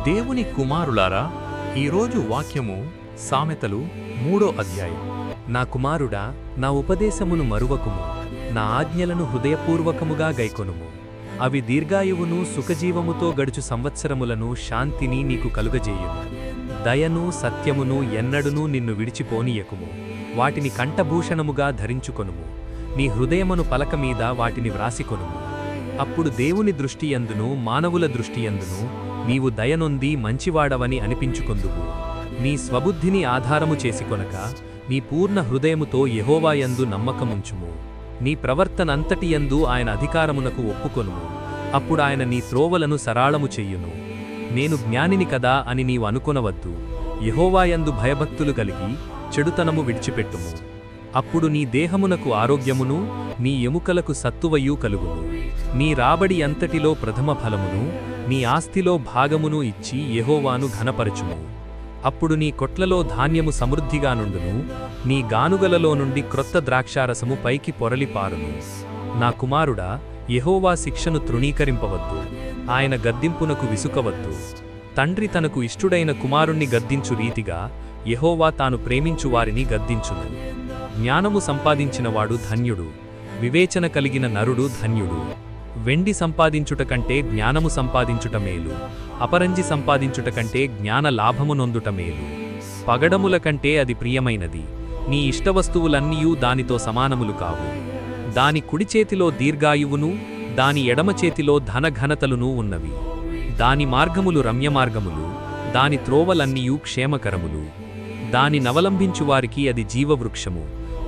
దేవుని కుమారులారా, ఈరోజు వాక్యము సామెతలు 3వ అధ్యాయం. నా కుమారుడా, నా ఉపదేశమును మరువకుము, నా ఆజ్ఞలను హృదయపూర్వకముగా గైకొనుము. అవి దీర్ఘాయువును సుఖజీవముతో గడుచు సంవత్సరములను శాంతిని నీకు కలుగజేయును. దయను సత్యమును ఎన్నడునూ నిన్ను విడిచిపోనీయకుము. వాటిని కంఠభూషణముగా ధరించుకొనుము. నీ హృదయమును పలక మీద వాటిని వ్రాసికొనుము. అప్పుడు దేవుని దృష్టియందును మానవుల దృష్టియందును నీవు దయనొంది మంచివాడవని అనిపించుకొందువు. నీ స్వబుద్ధిని ఆధారము చేసుకొనక నీ పూర్ణ హృదయముతో యెహోవాయందు నమ్మకముంచుము. నీ ప్రవర్తనంతటియందు ఆయన అధికారమునకు ఒప్పుకొనుము. అప్పుడాయన నీ త్రోవలను సరాళము చెయ్యును. నేను జ్ఞానిని కదా అని నీవు అనుకొనవద్దు. యెహోవాయందు భయభక్తులు కలిగి చెడుతనము విడిచిపెట్టుము. అప్పుడు నీ దేహమునకు ఆరోగ్యమును నీ ఎముకలకు సత్తువయు కలుగును. నీ రాబడి అంతటిలో ప్రథమ ఫలమును నీ ఆస్తిలో భాగమును ఇచ్చి యెహోవాను ఘనపరచుము. అప్పుడు నీ కొట్లలో ధాన్యము సమృద్ధిగా నుండును. నీ గానుగలలో నుండి క్రొత్త ద్రాక్షారసము పైకి పొరలిపారును. నా కుమారుడా, యెహోవా శిక్షను తృణీకరింపవద్దు. ఆయన గద్దింపునకు విసుకవద్దు. తండ్రి తనకు ఇష్టుడైన కుమారుణ్ణి గద్దించు రీతిగా యెహోవా తాను ప్రేమించు వారిని గద్దించును. జ్ఞానము సంపాదించినవాడు ధన్యుడు. వివేచన కలిగిన నరుడు ధన్యుడు. వెండి సంపాదించుట కంటే జ్ఞానము సంపాదించుట మేలు. అపరంజి సంపాదించుట కంటే జ్ఞాన లాభము నొందుట మేలు. పగడముల కంటే అది ప్రియమైనది. నీ ఇష్టవస్తువులన్నీయూ దానితో సమానములు కావు. దాని కుడిచేతిలో దీర్ఘాయువును దాని ఎడమచేతిలో ధనఘనతలునూ ఉన్నవి. దాని మార్గములు రమ్యమార్గములు, దాని త్రోవలన్నీయూ క్షేమకరములు. దాని నవలంబించువారికి అది జీవవృక్షము.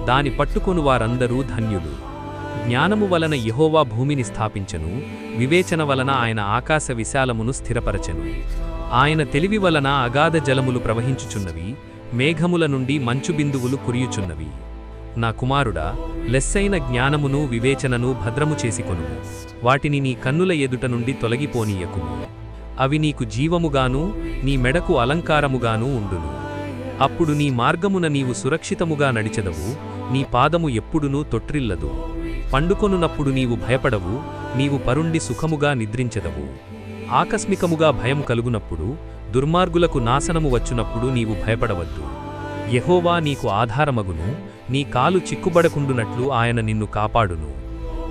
దాని పట్టుకొను వారందరూ ధన్యులు. జ్ఞానము వలన యెహోవా భూమిని స్థాపించెను. వివేచన వలన ఆయన ఆకాశ విశాలమును స్థిరపరచెను. ఆయన తెలివి వలన అగాధ జలములు ప్రవహించుచున్నవి. మేఘముల నుండి మంచు బిందువులు కురియుచున్నవి. నా కుమారుడా, లెస్సైన జ్ఞానమును వివేచనను భద్రము చేసుకొనుము. వాటిని నీ కన్నుల ఎదుట నుండి తొలగిపోనీయకుము. అవి నీకు జీవముగాను నీ మెడకు అలంకారముగాను ఉండును. అప్పుడు నీ మార్గమున నీవు సురక్షితముగా నడిచెదవు. నీ పాదము ఎప్పుడునూ తొట్రిల్లదు. పండుకొనున్నప్పుడు నీవు భయపడవు. నీవు పరుండి సుఖముగా నిద్రించెదవు. ఆకస్మికముగా భయం కలుగునప్పుడు, దుర్మార్గులకు నాశనము వచ్చునప్పుడు నీవు భయపడవద్దు. యెహోవా నీకు ఆధారమగును. నీ కాలు చిక్కుబడకుండునట్లు ఆయన నిన్ను కాపాడును.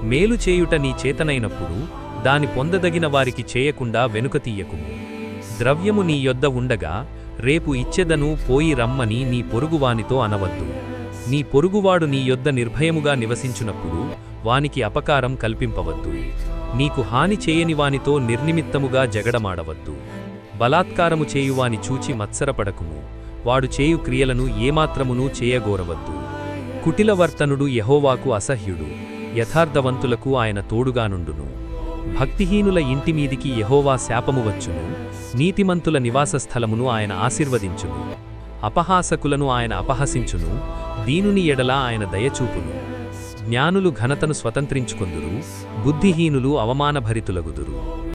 మేలు చేయుట నీ చేతనైనప్పుడు దాని పొందదగిన వారికి చేయకుండా వెనుకతీయకుము. ద్రవ్యము నీ యొద్ద ఉండగా రేపు ఇచ్చెదను పోయి రమ్మని నీ పొరుగువానితో అనవద్దు. నీ పొరుగువాడు నీ యొద్ద నిర్భయముగా నివసించునప్పుడు వానికి అపకారం కల్పింపవద్దు. నీకు హాని చేయని వానితో నిర్నిమిత్తముగా జగడమాడవద్దు. బలాత్కారము చేయువాని చూచి మత్సరపడకుము. వాడు చేయు క్రియలను ఏమాత్రమునూ చేయగోరవద్దు. కుటిలవర్తనుడు యెహోవాకు అసహ్యుడు. యథార్థవంతులకు ఆయన తోడుగానుండును. భక్తిహీనుల ఇంటిమీదికి యెహోవా శాపము వచ్చును. నీతిమంతుల నివాస స్థలమును ఆయన ఆశీర్వదించును. అపహాసకులను ఆయన అపహసించును. దీనుని ఎడల ఆయన దయచూపును. జ్ఞానులు ఘనతను స్వతంత్రించుకొందురు. బుద్ధిహీనులు అవమానభరితులగుదురు.